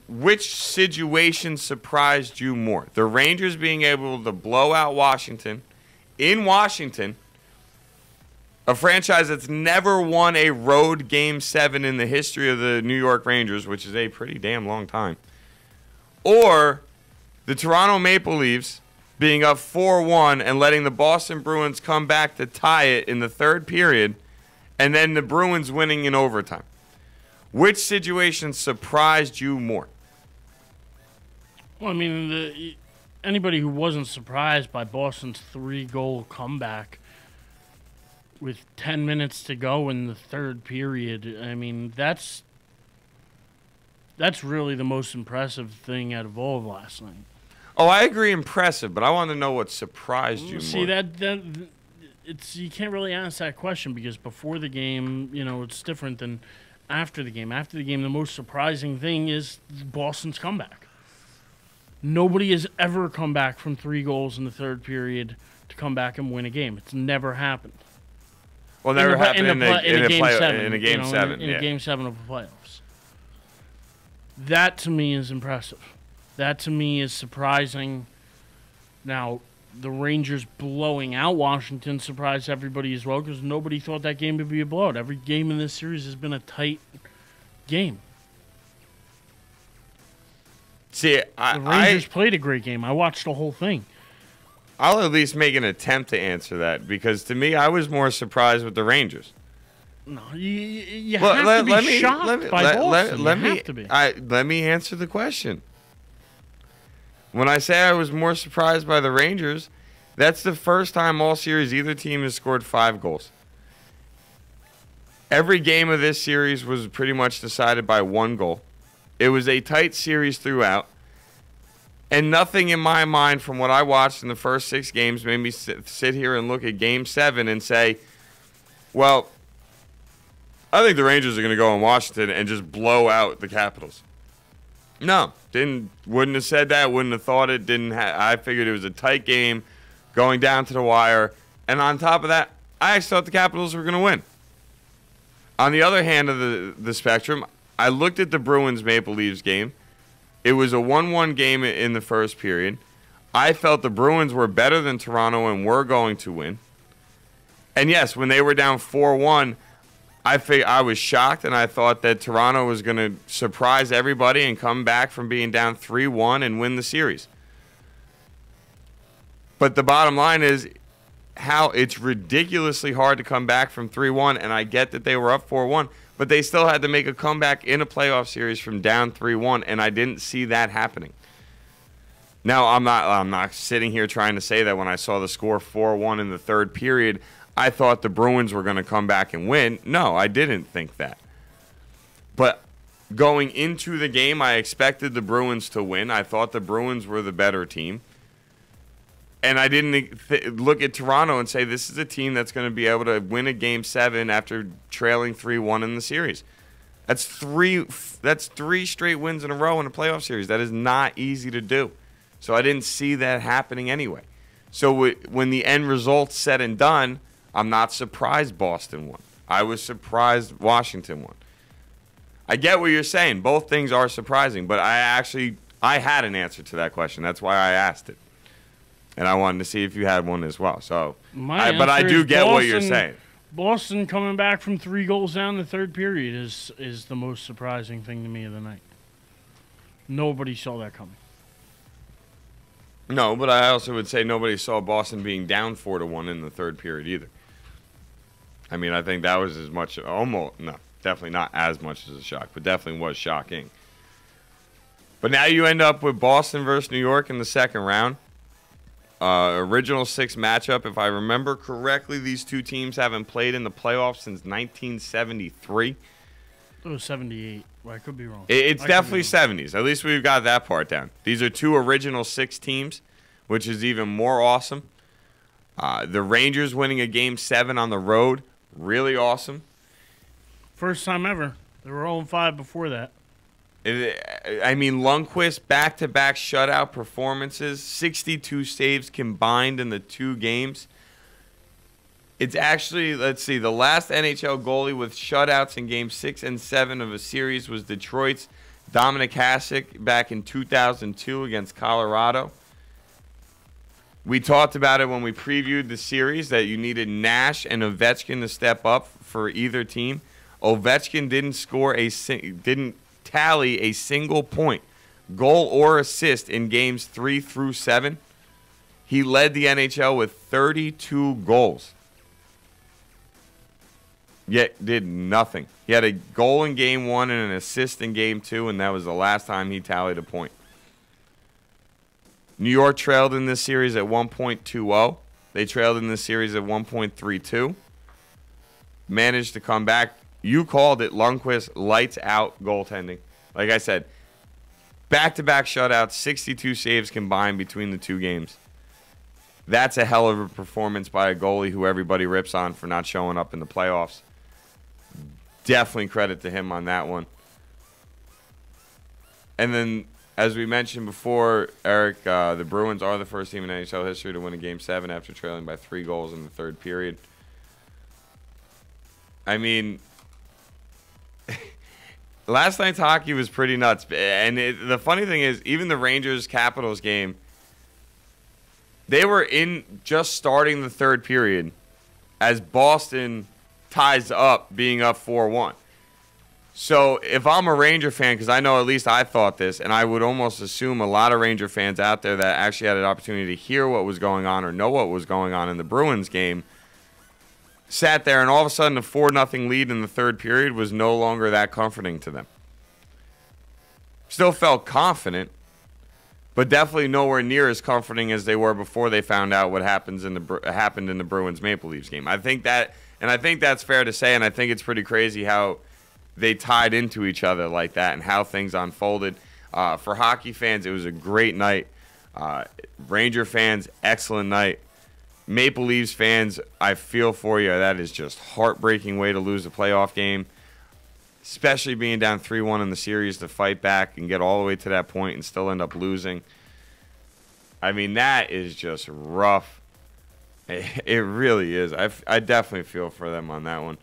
Which situation surprised you more? The Rangers being able to blow out Washington in Washington, a franchise that's never won a road Game 7 in the history of the New York Rangers, which is a pretty damn long time, or the Toronto Maple Leafs being up 4-1 and letting the Boston Bruins come back to tie it in the third period, and then the Bruins winning in overtime. Which situation surprised you more? Well, I mean, anybody who wasn't surprised by Boston's 3-goal comeback with 10 minutes to go in the third period, I mean, that's really the most impressive thing out of all of last night. Oh, I agree, impressive, but I want to know what surprised you more. See, you can't really ask that question because before the game, it's different than after the game. After the game, the most surprising thing is Boston's comeback. Nobody has ever come back from 3 goals in the third period to come back and win a game. It's never happened. Well, never happened in a game 7. In a game 7 of the playoffs. That to me is impressive. That to me is surprising. Now, the Rangers blowing out Washington surprised everybody as well because nobody thought that game would be a blowout. Every game in this series has been a tight game. See, the Rangers played a great game. I watched the whole thing. I'll at least make an attempt to answer that because to me, I was more surprised with the Rangers. No, you have to be shocked by Boston. Let me answer the question. When I say I was more surprised by the Rangers, that's the first time all series either team has scored 5 goals. Every game of this series was pretty much decided by 1 goal. It was a tight series throughout. And nothing in my mind from what I watched in the first 6 games made me sit here and look at Game 7 and say, well, I think the Rangers are going to go in Washington and just blow out the Capitals. No, wouldn't have said that, wouldn't have thought it, I figured it was a tight game going down to the wire. And on top of that, I actually thought the Capitals were going to win. On the other hand of the spectrum, I looked at the Bruins Maple Leafs game. It was a 1-1 game in the first period. I felt the Bruins were better than Toronto and were going to win. And yes, when they were down 4-1, I was shocked, and I thought that Toronto was going to surprise everybody and come back from being down 3-1 and win the series. But the bottom line is how it's ridiculously hard to come back from 3-1, and I get that they were up 4-1, but they still had to make a comeback in a playoff series from down 3-1, and I didn't see that happening. Now, I'm not sitting here trying to say that when I saw the score 4-1 in the third period, I thought the Bruins were going to come back and win. No, I didn't think that. But going into the game, I expected the Bruins to win. I thought the Bruins were the better team. And I didn't look at Toronto and say this is a team that's going to be able to win a Game 7 after trailing 3-1 in the series. That's three straight wins in a row in a playoff series. That is not easy to do. So I didn't see that happening anyway. So when the end result's said and done, I'm not surprised Boston won. I was surprised Washington won. I get what you're saying. Both things are surprising, but I had an answer to that question. That's why I asked it. And I wanted to see if you had one as well. So, but I do get what you're saying. Boston coming back from 3 goals down in the third period is the most surprising thing to me of the night. Nobody saw that coming. No, but I also would say nobody saw Boston being down 4-1 in the third period either. I mean, I think that was definitely not as much as a shock, but definitely was shocking. But now you end up with Boston versus New York in the second round. Original 6 matchup. If I remember correctly, these two teams haven't played in the playoffs since 1973. It was 78. Well, I could be wrong. It's definitely 70s. At least we've got that part down. These are 2 original 6 teams, which is even more awesome. The Rangers winning a Game 7 on the road, really awesome. First time ever. They were 0-5 before that. I mean, Lundqvist back-to-back shutout performances, 62 saves combined in the 2 games. It's actually, let's see, the last NHL goalie with shutouts in Game 6 and 7 of a series was Detroit's Dominic Hasek back in 2002 against Colorado. We talked about it when we previewed the series that you needed Nash and Ovechkin to step up for either team. Ovechkin didn't tally a single point, goal or assist in games 3 through 7. He led the NHL with 32 goals, yet did nothing. He had a goal in game 1 and an assist in game 2, and that was the last time he tallied a point. New York trailed in this series at 1.20. They trailed in this series at 1.32. Managed to come back. You called it, Lundqvist lights out goaltending. Like I said, back-to-back shutouts, 62 saves combined between the two games. That's a hell of a performance by a goalie who everybody rips on for not showing up in the playoffs. Definitely credit to him on that one. And then, as we mentioned before, Erich, the Bruins are the first team in NHL history to win a Game 7 after trailing by 3 goals in the third period. I mean, last night's hockey was pretty nuts. And the funny thing is, even the Rangers-Capitals game, they were in just starting the third period as Boston ties up, being up 4-1. So if I'm a Ranger fan, because I know at least I thought this, and I would almost assume a lot of Ranger fans out there that actually had an opportunity to hear what was going on or know what was going on in the Bruins game, sat there and all of a sudden a 4-0 lead in the third period was no longer that comforting to them. Still felt confident, but definitely nowhere near as comforting as they were before they found out what happened in the Bruins Maple Leafs game. I think that's fair to say, and I think it's pretty crazy how they tied into each other like that and how things unfolded. For hockey fans, it was a great night. Ranger fans, excellent night. Maple Leafs fans, I feel for you. That is just heartbreaking way to lose a playoff game, especially being down 3-1 in the series to fight back and get all the way to that point and still end up losing. I mean, that is just rough. It really is. I definitely feel for them on that one.